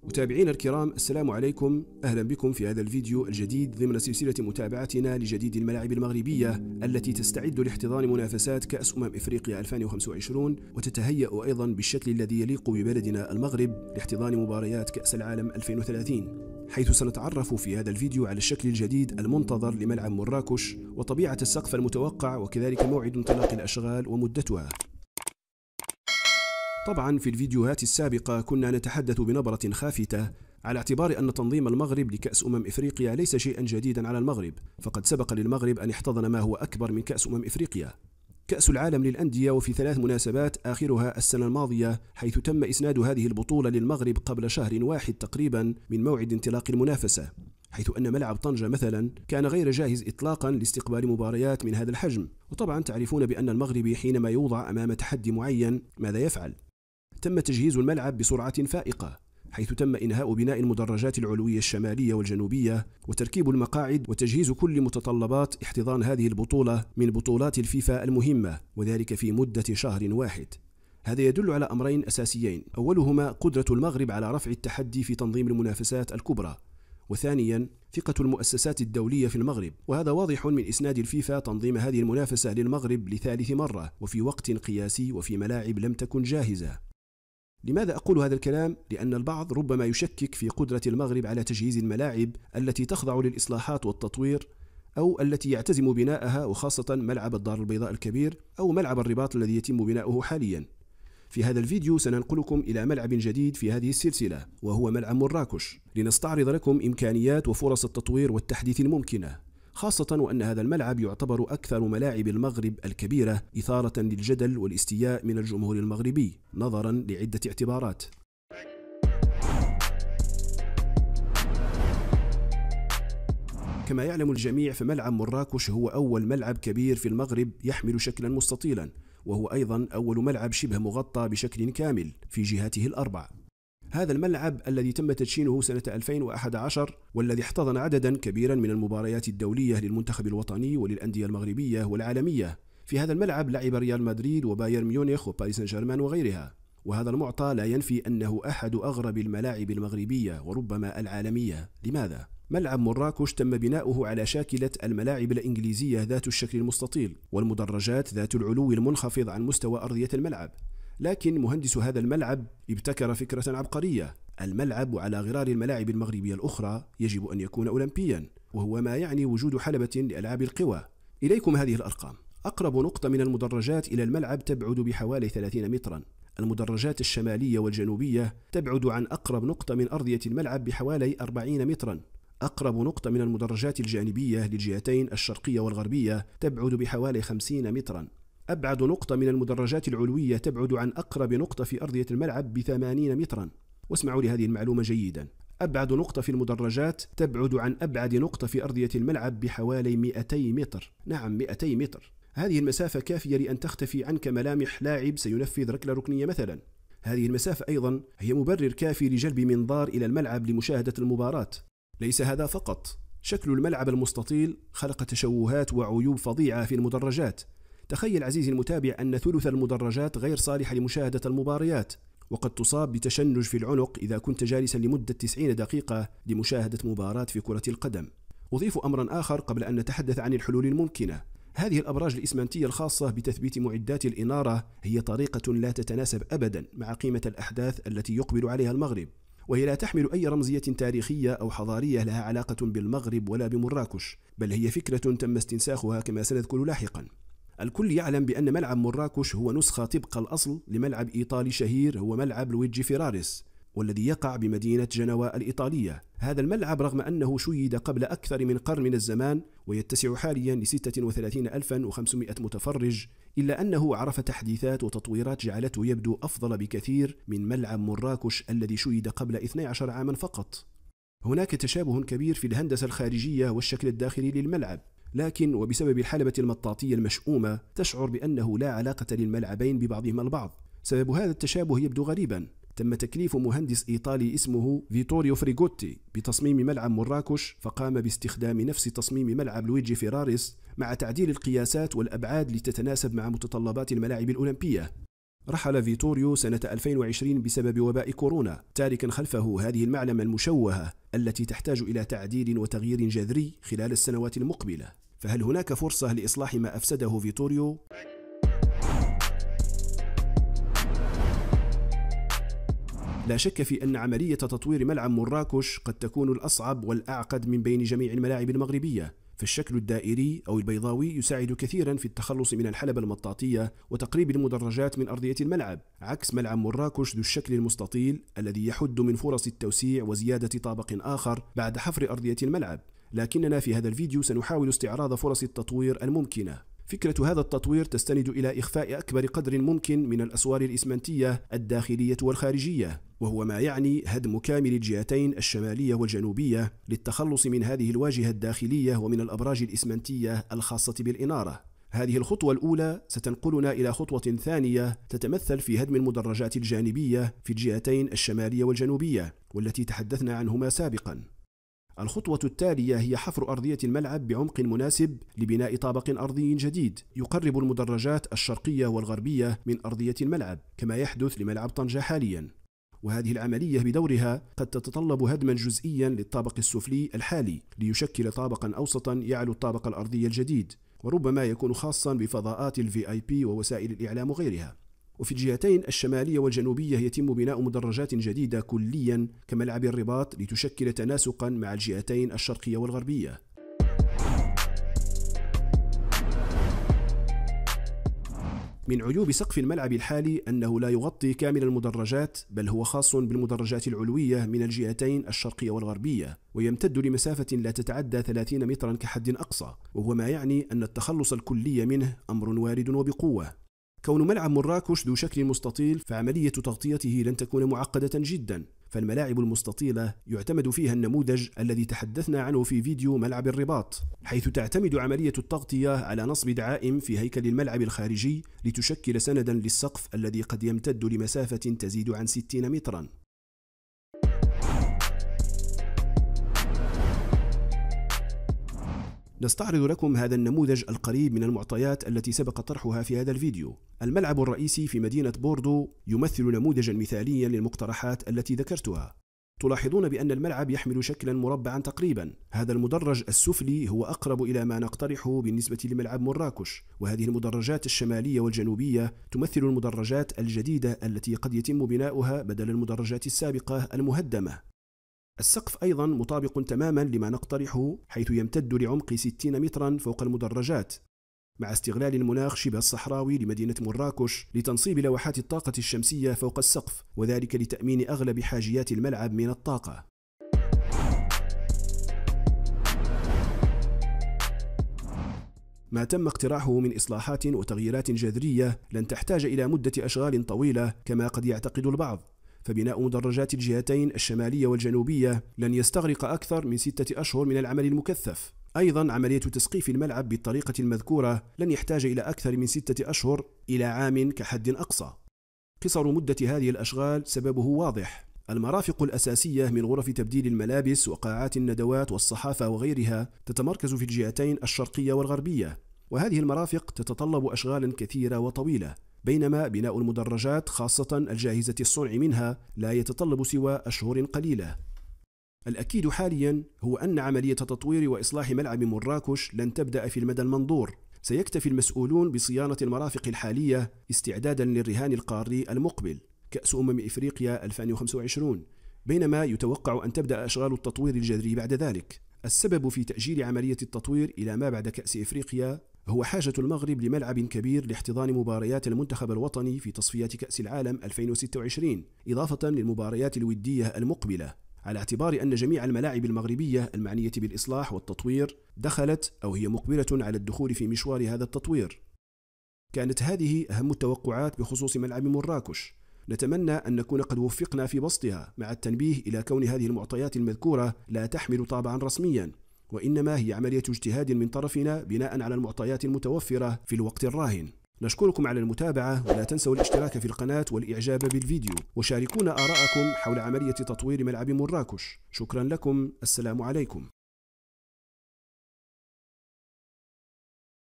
متابعينا الكرام، السلام عليكم. أهلا بكم في هذا الفيديو الجديد ضمن سلسلة متابعتنا لجديد الملاعب المغربية التي تستعد لاحتضان منافسات كأس إفريقيا 2025 وتتهيأ أيضا بالشكل الذي يليق ببلدنا المغرب لاحتضان مباريات كأس العالم 2030، حيث سنتعرف في هذا الفيديو على الشكل الجديد المنتظر لملعب مراكش وطبيعة السقف المتوقع وكذلك موعد انطلاق الأشغال ومدتها. طبعا في الفيديوهات السابقة كنا نتحدث بنبرة خافتة على اعتبار أن تنظيم المغرب لكأس إفريقيا ليس شيئا جديدا على المغرب، فقد سبق للمغرب أن احتضن ما هو أكبر من كأس إفريقيا، كأس العالم للأندية، وفي 3 مناسبات آخرها السنة الماضية، حيث تم إسناد هذه البطولة للمغرب قبل شهر واحد تقريبا من موعد انطلاق المنافسة، حيث أن ملعب طنجة مثلا كان غير جاهز إطلاقا لاستقبال مباريات من هذا الحجم. وطبعا تعرفون بأن المغربي حينما يوضع أمام تحدي معين ماذا يفعل؟ تم تجهيز الملعب بسرعة فائقة، حيث تم إنهاء بناء المدرجات العلوية الشمالية والجنوبية وتركيب المقاعد وتجهيز كل متطلبات احتضان هذه البطولة من بطولات الفيفا المهمة، وذلك في مدة شهر واحد. هذا يدل على أمرين أساسيين: أولهما قدرة المغرب على رفع التحدي في تنظيم المنافسات الكبرى، وثانيا ثقة المؤسسات الدولية في المغرب، وهذا واضح من إسناد الفيفا تنظيم هذه المنافسة للمغرب لثالث مرة وفي وقت قياسي وفي ملاعب لم تكن جاهزة. لماذا أقول هذا الكلام؟ لأن البعض ربما يشكك في قدرة المغرب على تجهيز الملاعب التي تخضع للإصلاحات والتطوير أو التي يعتزم بناءها، وخاصة ملعب الدار البيضاء الكبير أو ملعب الرباط الذي يتم بناؤه حاليا. في هذا الفيديو سننقلكم إلى ملعب جديد في هذه السلسلة، وهو ملعب مراكش، لنستعرض لكم إمكانيات وفرص التطوير والتحديث الممكنة، خاصة وأن هذا الملعب يعتبر أكثر ملاعب المغرب الكبيرة إثارة للجدل والاستياء من الجمهور المغربي نظرا لعدة اعتبارات. كما يعلم الجميع، فملعب مراكش هو أول ملعب كبير في المغرب يحمل شكلا مستطيلا، وهو أيضا أول ملعب شبه مغطى بشكل كامل في جهاته الأربع. هذا الملعب الذي تم تدشينه سنة 2011 والذي احتضن عددا كبيرا من المباريات الدولية للمنتخب الوطني وللأندية المغربية والعالمية. في هذا الملعب لعب ريال مدريد وبايرن ميونخ وباريس سان جيرمان وغيرها، وهذا المعطى لا ينفي أنه أحد أغرب الملاعب المغربية وربما العالمية. لماذا؟ ملعب مراكش تم بناؤه على شاكلة الملاعب الإنجليزية ذات الشكل المستطيل والمدرجات ذات العلو المنخفض عن مستوى أرضية الملعب، لكن مهندس هذا الملعب ابتكر فكرة عبقرية: الملعب على غرار الملاعب المغربية الأخرى يجب أن يكون أولمبيا، وهو ما يعني وجود حلبة لألعاب القوى. إليكم هذه الأرقام: أقرب نقطة من المدرجات إلى الملعب تبعد بحوالي 30 مترا، المدرجات الشمالية والجنوبية تبعد عن أقرب نقطة من أرضية الملعب بحوالي 40 مترا، أقرب نقطة من المدرجات الجانبية للجهتين الشرقية والغربية تبعد بحوالي 50 مترا، أبعد نقطة من المدرجات العلوية تبعد عن أقرب نقطة في أرضية الملعب ب80 مترا. واسمعوا لهذه المعلومة جيدا: أبعد نقطة في المدرجات تبعد عن أبعد نقطة في أرضية الملعب بحوالي 200 متر. نعم، 200 متر. هذه المسافة كافية لأن تختفي عنك ملامح لاعب سينفذ ركلة ركنية مثلا. هذه المسافة أيضا هي مبرر كافي لجلب منظار إلى الملعب لمشاهدة المباراة. ليس هذا فقط، شكل الملعب المستطيل خلق تشوهات وعيوب فظيعة في المدرجات. تخيل عزيزي المتابع أن ثلث المدرجات غير صالحة لمشاهدة المباريات، وقد تصاب بتشنج في العنق إذا كنت جالسا لمدة 90 دقيقة لمشاهدة مباراة في كرة القدم. أضيف أمرا آخر قبل أن نتحدث عن الحلول الممكنة: هذه الأبراج الإسمنتية الخاصة بتثبيت معدات الإنارة هي طريقة لا تتناسب أبدا مع قيمة الأحداث التي يقبل عليها المغرب، وهي لا تحمل أي رمزية تاريخية أو حضارية لها علاقة بالمغرب ولا بمراكش، بل هي فكرة تم استنساخها كما سنذكر لاحقا. الكل يعلم بأن ملعب مراكش هو نسخة طبق الأصل لملعب إيطالي شهير هو ملعب لويجي فيراريس، والذي يقع بمدينة جنوا الإيطالية. هذا الملعب رغم أنه شيد قبل أكثر من قرن من الزمان ويتسع حاليا ل 36,500 متفرج، إلا أنه عرف تحديثات وتطويرات جعلته يبدو أفضل بكثير من ملعب مراكش الذي شيد قبل 12 عاما فقط. هناك تشابه كبير في الهندسة الخارجية والشكل الداخلي للملعب، لكن وبسبب الحلبة المطاطية المشؤومة تشعر بأنه لا علاقة للملعبين ببعضهما البعض. سبب هذا التشابه يبدو غريبا: تم تكليف مهندس إيطالي اسمه فيتوريو فريغوتي بتصميم ملعب مراكش، فقام باستخدام نفس تصميم ملعب لويجي فيراريس مع تعديل القياسات والأبعاد لتتناسب مع متطلبات الملاعب الأولمبية. رحل فيتوريو سنة 2020 بسبب وباء كورونا، تاركا خلفه هذه المعلمة المشوهة التي تحتاج إلى تعديل وتغيير جذري خلال السنوات المقبلة. فهل هناك فرصة لإصلاح ما أفسده فيتوريو؟ لا شك في أن عملية تطوير ملعب مراكش قد تكون الأصعب والأعقد من بين جميع الملاعب المغربية، فالشكل الدائري أو البيضاوي يساعد كثيرا في التخلص من الحلبة المطاطية وتقريب المدرجات من أرضية الملعب، عكس ملعب مراكش ذو الشكل المستطيل الذي يحد من فرص التوسيع وزيادة طابق آخر بعد حفر أرضية الملعب. لكننا في هذا الفيديو سنحاول استعراض فرص التطوير الممكنة. فكرة هذا التطوير تستند إلى إخفاء أكبر قدر ممكن من الأسوار الإسمنتية الداخلية والخارجية، وهو ما يعني هدم كامل الجهتين الشمالية والجنوبية للتخلص من هذه الواجهة الداخلية ومن الأبراج الإسمنتية الخاصة بالإنارة. هذه الخطوة الأولى ستنقلنا إلى خطوة ثانية تتمثل في هدم المدرجات الجانبية في الجهتين الشمالية والجنوبية، والتي تحدثنا عنهما سابقا. الخطوة التالية هي حفر أرضية الملعب بعمق مناسب لبناء طابق أرضي جديد يقرب المدرجات الشرقية والغربية من أرضية الملعب كما يحدث لملعب طنجة حاليا. وهذه العملية بدورها قد تتطلب هدما جزئيا للطابق السفلي الحالي ليشكل طابقا أوسطا يعلو الطابق الأرضي الجديد، وربما يكون خاصا بفضاءات الVIP ووسائل الإعلام وغيرها. وفي الجهتين الشمالية والجنوبية يتم بناء مدرجات جديدة كليا كملعب الرباط لتشكل تناسقا مع الجهتين الشرقية والغربية. من عيوب سقف الملعب الحالي أنه لا يغطي كامل المدرجات، بل هو خاص بالمدرجات العلوية من الجهتين الشرقية والغربية، ويمتد لمسافة لا تتعدى 30 مترا كحد أقصى، وهو ما يعني أن التخلص الكلي منه أمر وارد وبقوة. كون ملعب مراكش ذو شكل مستطيل فعملية تغطيته لن تكون معقدة جدا، فالملاعب المستطيلة يعتمد فيها النموذج الذي تحدثنا عنه في فيديو ملعب الرباط، حيث تعتمد عملية التغطية على نصب دعائم في هيكل الملعب الخارجي لتشكل سندا للسقف الذي قد يمتد لمسافة تزيد عن 60 مترا. نستعرض لكم هذا النموذج القريب من المعطيات التي سبق طرحها في هذا الفيديو. الملعب الرئيسي في مدينة بوردو يمثل نموذجا مثاليا للمقترحات التي ذكرتها. تلاحظون بأن الملعب يحمل شكلا مربعا تقريبا. هذا المدرج السفلي هو أقرب إلى ما نقترحه بالنسبة لملعب مراكش، وهذه المدرجات الشمالية والجنوبية تمثل المدرجات الجديدة التي قد يتم بناؤها بدل المدرجات السابقة المهدمة. السقف أيضا مطابق تماما لما نقترحه، حيث يمتد لعمق 60 مترا فوق المدرجات، مع استغلال المناخ شبه الصحراوي لمدينة مراكش لتنصيب لوحات الطاقة الشمسية فوق السقف، وذلك لتأمين أغلب حاجيات الملعب من الطاقة. ما تم اقتراحه من إصلاحات وتغييرات جذرية لن تحتاج إلى مدة أشغال طويلة كما قد يعتقد البعض، فبناء مدرجات الجهتين الشمالية والجنوبية لن يستغرق أكثر من 6 أشهر من العمل المكثف. أيضا عملية تسقيف الملعب بالطريقة المذكورة لن يحتاج إلى أكثر من 6 أشهر إلى عام كحد أقصى. قصر مدة هذه الأشغال سببه واضح: المرافق الأساسية من غرف تبديل الملابس وقاعات الندوات والصحافة وغيرها تتمركز في الجهتين الشرقية والغربية، وهذه المرافق تتطلب أشغالا كثيرة وطويلة، بينما بناء المدرجات خاصة الجاهزة الصنع منها لا يتطلب سوى أشهر قليلة. الأكيد حاليا هو أن عملية تطوير وإصلاح ملعب مراكش لن تبدأ في المدى المنظور. سيكتفي المسؤولون بصيانة المرافق الحالية استعدادا للرهان القاري المقبل كأس إفريقيا 2025، بينما يتوقع أن تبدأ أشغال التطوير الجذري بعد ذلك. السبب في تأجيل عملية التطوير إلى ما بعد كأس إفريقيا هو حاجة المغرب لملعب كبير لاحتضان مباريات المنتخب الوطني في تصفيات كأس العالم 2026، إضافة للمباريات الودية المقبلة، على اعتبار أن جميع الملاعب المغربية المعنية بالإصلاح والتطوير دخلت أو هي مقبلة على الدخول في مشوار هذا التطوير. كانت هذه أهم التوقعات بخصوص ملعب مراكش. نتمنى أن نكون قد وفقنا في بسطها، مع التنبيه إلى كون هذه المعطيات المذكورة لا تحمل طابعا رسميا، وإنما هي عملية اجتهاد من طرفنا بناء على المعطيات المتوفرة في الوقت الراهن. نشكركم على المتابعة، ولا تنسوا الاشتراك في القناة والإعجاب بالفيديو، وشاركونا آراءكم حول عملية تطوير ملعب مراكش. شكرا لكم، السلام عليكم.